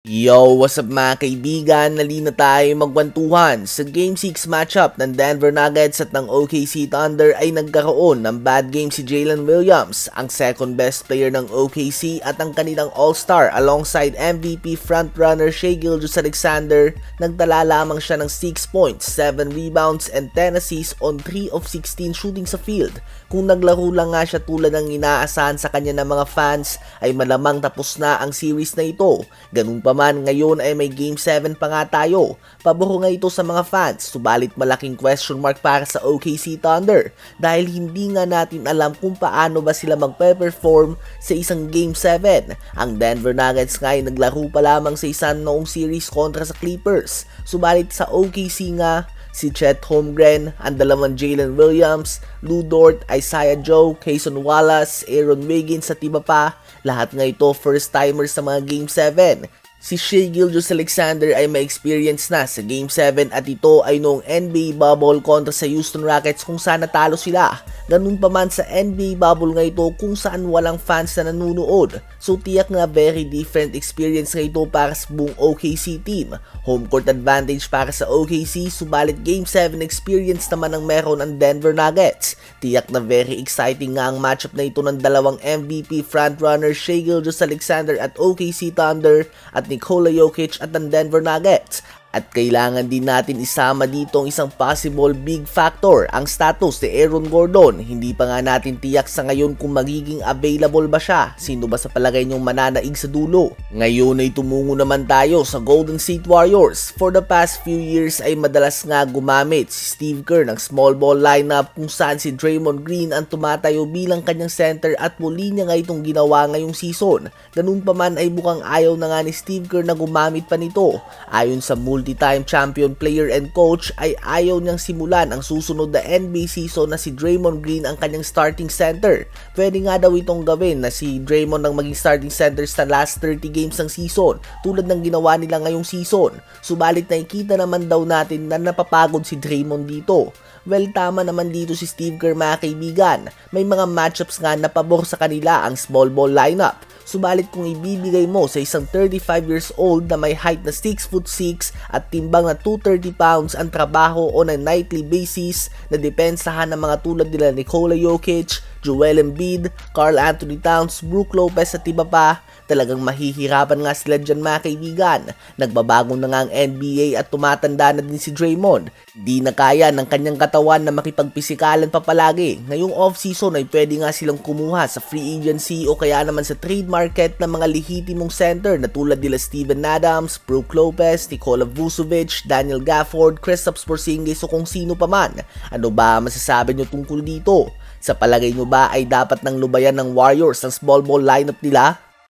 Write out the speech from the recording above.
Yo, what's up mga kaibigan? Nalina tayo magkwentuhan. Sa Game 6 matchup ng Denver Nuggets at ng OKC Thunder ay nagkaroon ng bad game si Jalen Williams, ang second best player ng OKC at ang kanilang all-star alongside MVP frontrunner Shai Gilgeous-Alexander. Nagtala lamang siya ng 6 points, 7 rebounds and 10 assists on 3 of 16 shooting sa field. Kung naglaro lang nga siya tulad ng inaasahan sa kanya ng mga fans, ay malamang tapos na ang series na ito. Ganun pa man, ngayon ay may Game 7 pa nga tayo. Paboro nga ito sa mga fans, subalit malaking question mark para sa OKC Thunder dahil hindi nga natin alam kung paano ba sila magpe-perform sa isang Game 7. Ang Denver Nuggets nga ay naglaro pa lamang sa isang noong series kontra sa Clippers. Subalit sa OKC nga, si Chet Holmgren, ang dalawang Jalen Williams, Lu Dort, Isaiah Joe, Cason Wallace, Aaron Wiggins at iba pa, lahat nga ito first-timers sa mga Game 7. Si Shai Gilgeous-Alexander ay may experience na sa Game 7 at ito ay noong NBA bubble kontra sa Houston Rockets kung saan natalo sila. Ganun pa man sa NBA bubble nga ito kung saan walang fans na nanunood. So tiyak nga very different experience nga ito para sa buong OKC team. Home court advantage para sa OKC, subalit Game 7 experience naman ang meron ang Denver Nuggets. Tiyak na very exciting nga ang matchup na ito ng dalawang MVP frontrunner Shai Gilgeous-Alexander at OKC Thunder at Nikola Jokic at ang Denver Nuggets. At kailangan din natin isama dito ang isang possible big factor, ang status ni Aaron Gordon. Hindi pa nga natin tiyak sa ngayon kung magiging available ba siya. Sino ba sa palagay niyong mananaig sa dulo? Ngayon ay tumungo naman tayo sa Golden State Warriors. For the past few years ay madalas nga gumamit si Steve Kerr ng small ball lineup kung saan si Draymond Green ang tumatayo bilang kanyang center at muli niya nga itong ginawa ngayong season. Ganun pa man ay bukang ayaw na nga ni Steve Kerr na gumamit pa nito. Ayon sa multi-time champion player and coach ay ayaw niyang simulan ang susunod na NBA season na si Draymond Green ang kanyang starting center. Pwede nga daw itong gawin na si Draymond ang maging starting center sa last 30 games ng season tulad ng ginawa nila ngayong season. Subalit nakikita naman daw natin na napapagod si Draymond dito. Well, tama naman dito si Steve Kerr mga kaibigan. May mga matchups nga na pabor sa kanila ang small ball lineup. Subalit kung ibibigay mo sa isang 35 years old na may height na 6'6" at timbang na 230 pounds ang trabaho on a nightly basis na depensahan ng mga tulad nila Nikola Jokic, Joel Embiid, Karl Anthony Towns, Brook Lopez at iba pa, talagang mahihirapan nga sila dyan mga kaibigan. Nagbabago na nga ang NBA at tumatanda na din si Draymond. Di na kaya ng kanyang katawan na makipagpisikalan pa palagi. Ngayong off-season ay pwede nga silang kumuha sa free agency o kaya naman sa trade market ng mga lehitimong center na tulad nila Steven Adams, Brook Lopez, Nikola Vucevic, Daniel Gafford, Kristaps Porzingis o kung sino pa man. Ano ba masasabi nyo tungkol dito? Sa palagay nyo ba ay dapat nang lubayan ng Warriors ang small ball lineup nila?